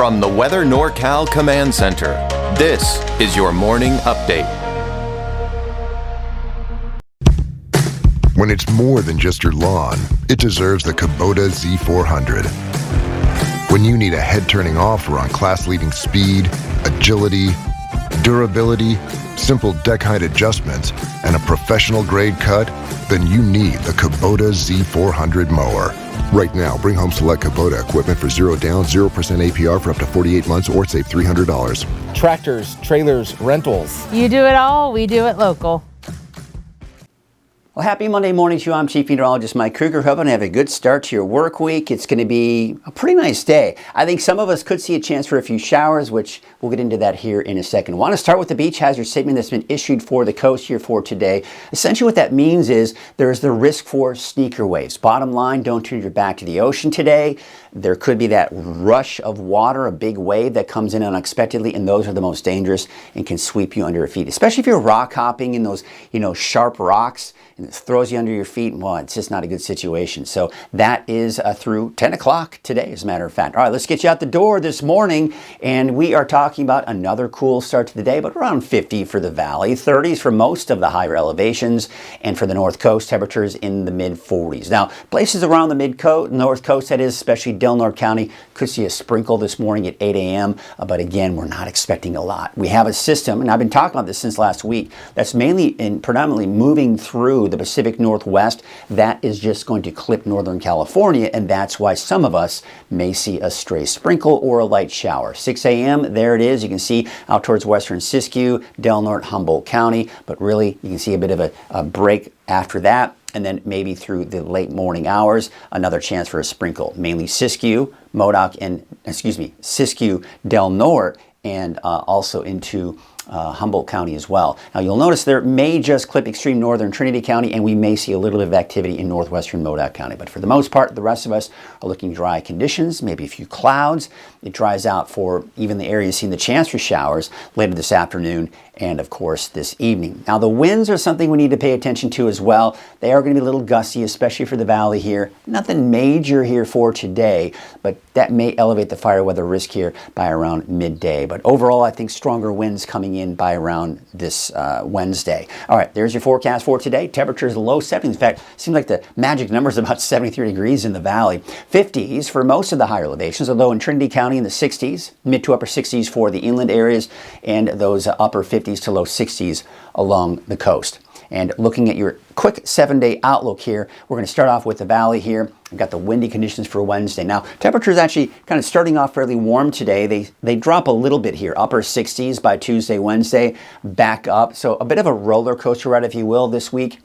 From the Weather NorCal Command Center, this is your morning update. When it's more than just your lawn, it deserves the Kubota Z400. When you need a head-turning offer on class-leading speed, agility, durability, simple deck height adjustments, and a professional-grade cut, then you need the Kubota Z400 mower. Right now, bring home select Kubota equipment for 0 down, 0% APR for up to 48 months or save $300. Tractors, trailers, rentals. You do it all, we do it local. Well, happy Monday morning to you. I'm Chief Meteorologist Mike Kruger. Hoping to have a good start to your work week. It's going to be a pretty nice day. I think some of us could see a chance for a few showers, which we'll get into that here in a second. I want to start with the beach hazard statement that's been issued for the coast here for today. Essentially what that means is there's the risk for sneaker waves. Bottom line, don't turn your back to the ocean today. There could be that rush of water, a big wave that comes in unexpectedly, and those are the most dangerous and can sweep you under your feet, especially if you're rock hopping in those, sharp rocks and it throws you under your feet. Well, it's just not a good situation. So that is through 10 o'clock today, as a matter of fact. All right, let's get you out the door this morning, and we are talking about another cool start to the day, but around 50 for the valley, 30s for most of the higher elevations, and for the north coast, temperatures in the mid-40s. Now, places around the north coast, that is, especially Del Norte County, could see a sprinkle this morning at 8 a.m., but again, we're not expecting a lot. We have a system, and I've been talking about this since last week, that's mainly and predominantly moving through the Pacific Northwest. That is just going to clip Northern California, and that's why some of us may see a stray sprinkle or a light shower. 6 a.m., there it is. You can see out towards western Siskiyou, Del Norte, Humboldt County, but really you can see a bit of a break after that. And then maybe through the late morning hours, another chance for a sprinkle. Mainly Siskiyou, Siskiyou, Del Norte, and also into Humboldt County as well. Now you'll notice there may just clip extreme northern Trinity County, and we may see a little bit of activity in northwestern Modoc County. But for the most part, the rest of us are looking dry conditions, maybe a few clouds. It dries out for even the areas seeing the chance for showers later this afternoon and of course this evening. Now the winds are something we need to pay attention to as well. They are going to be a little gusty, especially for the valley here. Nothing major here for today, but that may elevate the fire weather risk here by around midday. But overall, I think stronger winds coming in by around this Wednesday. All right, there's your forecast for today. Temperatures low 70s. In fact, it seems like the magic number is about 73 degrees in the valley. 50s for most of the higher elevations, although in Trinity County in the 60s, mid to upper 60s for the inland areas, and those upper 50s to low 60s along the coast. And looking at your quick 7-day outlook here, we're going to start off with the valley here. We've got the windy conditions for Wednesday. Now, temperatures actually kind of starting off fairly warm today. They drop a little bit here, upper 60s by Tuesday, Wednesday, back up. So a bit of a roller coaster ride, if you will, this week.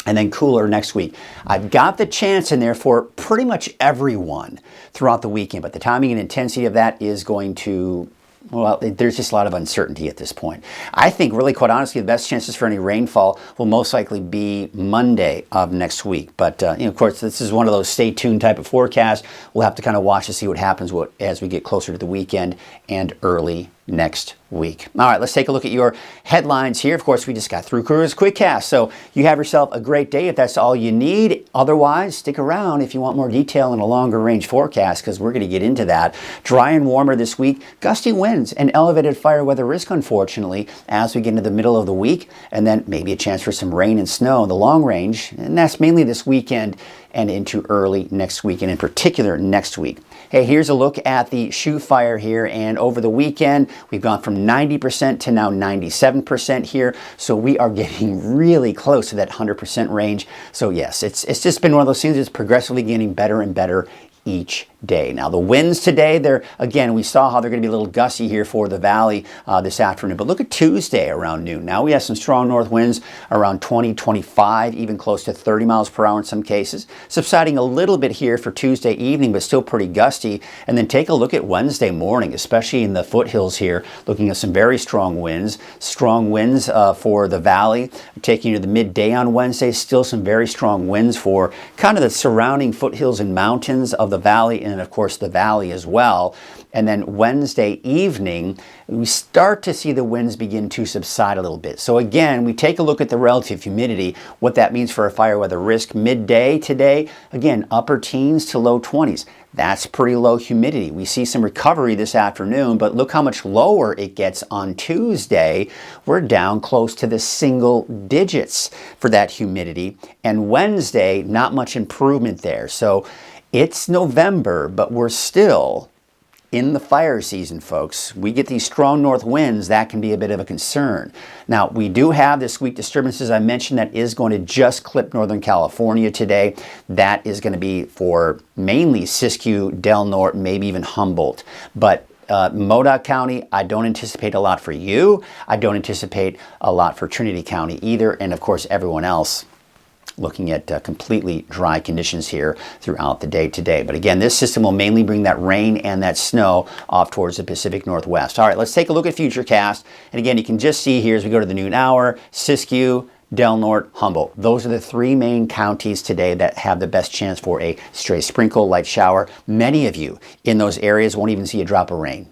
And then cooler next week. I've got the chance in there for pretty much everyone throughout the weekend, but the timing and intensity of that is going to, well, there's just a lot of uncertainty at this point. I think, really, quite honestly, the best chances for any rainfall will most likely be Monday of next week. But, of course, this is one of those stay tuned type of forecasts. We'll have to kind of watch to see what happens as we get closer to the weekend and early next week. All right, let's take a look at your headlines here. Of course, we just got through Kruger's Quickcast, so you have yourself a great day if that's all you need. Otherwise, stick around if you want more detail and a longer range forecast, because we're going to get into that. Dry and warmer this week, gusty winds and elevated fire weather risk, unfortunately, as we get into the middle of the week, and then maybe a chance for some rain and snow in the long range, and that's mainly this weekend and into early next week, and in particular next week. Hey, here's a look at the shoe fire here, and over the weekend, we've gone from 90% to now 97% here, so we are getting really close to that 100% range. So yes, it's just been one of those things that's progressively getting better and better each day. Now the winds today, we saw how they're going to be a little gusty here for the valley this afternoon, but look at Tuesday around noon. Now we have some strong north winds around 20, 25, even close to 30 miles per hour in some cases. Subsiding a little bit here for Tuesday evening, but still pretty gusty. And then take a look at Wednesday morning, especially in the foothills here, looking at some very strong winds. Strong winds for the valley, taking you to the midday on Wednesday. Still some very strong winds for kind of the surrounding foothills and mountains of the the valley, and of course the valley as well. And then Wednesday evening, we start to see the winds begin to subside a little bit. So again, we take a look at the relative humidity, what that means for a fire weather risk midday today. Again, upper teens to low 20s. That's pretty low humidity. We see some recovery this afternoon, but look how much lower it gets on Tuesday. We're down close to the single digits for that humidity. And Wednesday, not much improvement there. So it's November, but we're still in the fire season, folks. We get these strong north winds, that can be a bit of a concern. Now, we do have this weak disturbances I mentioned that is going to just clip Northern California today. That is going to be for mainly Siskiyou, Del Norte, maybe even Humboldt. But Modoc County, I don't anticipate a lot for you. I don't anticipate a lot for Trinity County either. And of course, everyone else looking at completely dry conditions here throughout the day today. But again, this system will mainly bring that rain and that snow off towards the Pacific Northwest. All right, let's take a look at Futurecast. And again, you can just see here as we go to the noon hour, Siskiyou, Del Norte, Humboldt. Those are the three main counties today that have the best chance for a stray sprinkle, light shower. Many of you in those areas won't even see a drop of rain.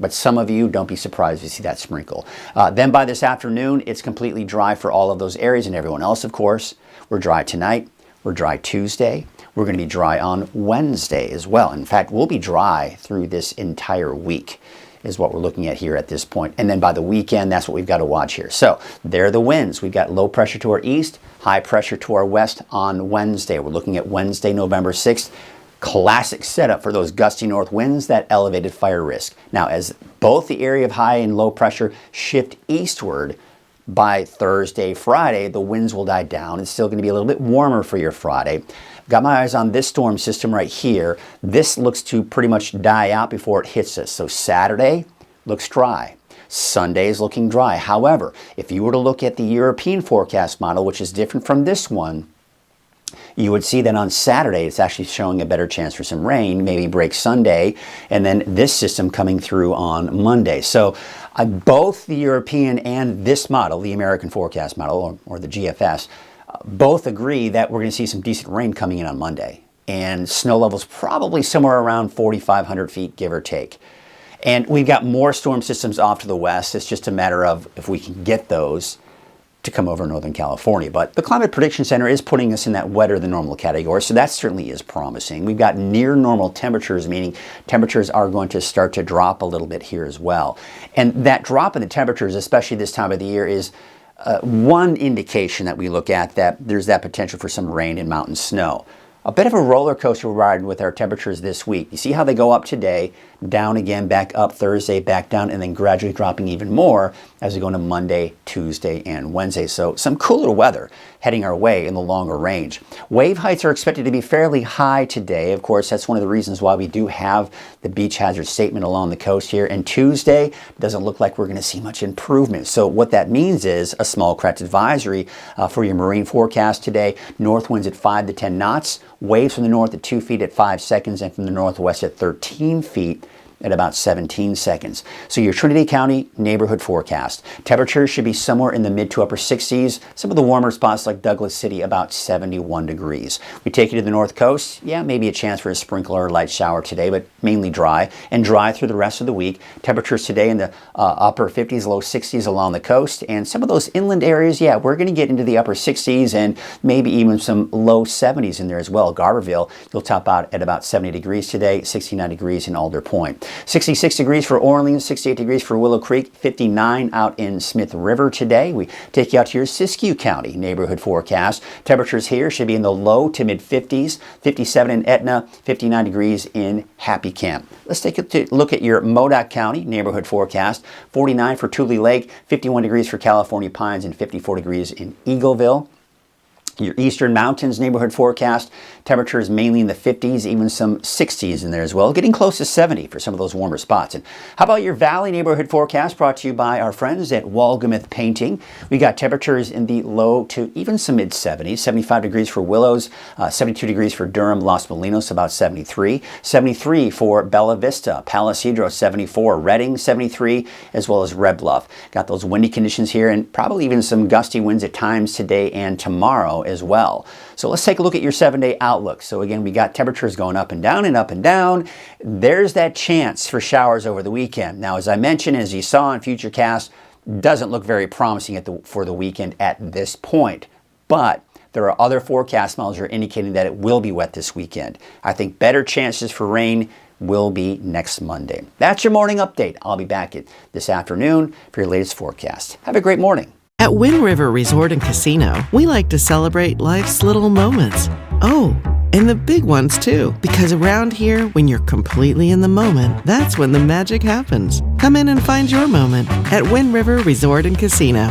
But some of you, don't be surprised if you see that sprinkle. Then by this afternoon, it's completely dry for all of those areas, and everyone else, of course. We're dry tonight. We're dry Tuesday. We're going to be dry on Wednesday as well. In fact, we'll be dry through this entire week is what we're looking at here at this point. And then by the weekend, that's what we've got to watch here. So there are the winds. We've got low pressure to our east, high pressure to our west on Wednesday. We're looking at Wednesday, November 6th. Classic setup for those gusty north winds, that elevated fire risk. Now, as both the area of high and low pressure shift eastward, by Thursday, Friday, the winds will die down. It's still going to be a little bit warmer for your Friday. Got my eyes on this storm system right here. This looks to pretty much die out before it hits us. So Saturday looks dry. Sunday is looking dry. However, if you were to look at the European forecast model, which is different from this one, you would see that on Saturday it's actually showing a better chance for some rain, maybe break Sunday, and then this system coming through on Monday. So both the European and this model, the American forecast model, or the GFS, both agree that we're going to see some decent rain coming in on Monday. And snow levels probably somewhere around 4,500 feet, give or take. And we've got more storm systems off to the west. It's just a matter of if we can get those to come over Northern California. But the Climate Prediction Center is putting us in that wetter than normal category, so that certainly is promising. We've got near normal temperatures, meaning temperatures are going to start to drop a little bit here as well. And that drop in the temperatures, especially this time of the year, is one indication that we look at that there's that potential for some rain and mountain snow. A bit of a roller coaster ride with our temperatures this week. You see how they go up today, down again, back up Thursday, back down, and then gradually dropping even more as we go into Monday, Tuesday, and Wednesday. So some cooler weather heading our way in the longer range. Wave heights are expected to be fairly high today. Of course, that's one of the reasons why we do have the beach hazard statement along the coast here. And Tuesday doesn't look like we're going to see much improvement. So what that means is a small craft advisory for your marine forecast today. North winds at 5 to 10 knots. Waves from the north at 2 feet at 5 seconds, and from the northwest at 13 feet at about 17 seconds. So your Trinity County neighborhood forecast. Temperatures should be somewhere in the mid to upper 60s. Some of the warmer spots like Douglas City about 71 degrees. We take you to the north coast. Yeah, maybe a chance for a sprinkle or a light shower today, but mainly dry, and dry through the rest of the week. Temperatures today in the upper 50s, low 60s along the coast. And some of those inland areas, yeah, we're going to get into the upper 60s and maybe even some low 70s in there as well. Garberville, you'll top out at about 70 degrees today, 69 degrees in Alder Point. 66 degrees for Orleans, 68 degrees for Willow Creek, 59 out in Smith River today. We take you out to your Siskiyou County neighborhood forecast. Temperatures here should be in the low to mid 50s, 57 in Etna, 59 degrees in Happy Camp. Let's take a look at your Modoc County neighborhood forecast. 49 for Tule Lake, 51 degrees for California Pines, and 54 degrees in Eagleville. Your Eastern Mountains neighborhood forecast, temperatures mainly in the 50s, even some 60s in there as well, getting close to 70 for some of those warmer spots. And how about your Valley neighborhood forecast, brought to you by our friends at Walgamuth Painting? We got temperatures in the low to even some mid 70s, 75 degrees for Willows, 72 degrees for Durham, Los Molinos, about 73, 73 for Bella Vista, Palo Cedro, 74, Redding, 73, as well as Red Bluff. Got those windy conditions here and probably even some gusty winds at times today and tomorrow. snow as well. So let's take a look at your 7-day outlook. So again, we got temperatures going up and down and up and down. There's that chance for showers over the weekend. Now, as I mentioned, as you saw in Futurecast, doesn't look very promising for the weekend at this point. But there are other forecast models that are indicating that it will be wet this weekend. I think better chances for rain will be next Monday. That's your morning update. I'll be back this afternoon for your latest forecast. Have a great morning. At Wind River Resort and Casino, we like to celebrate life's little moments. Oh, and the big ones too. Because around here, when you're completely in the moment, that's when the magic happens. Come in and find your moment at Wind River Resort and Casino.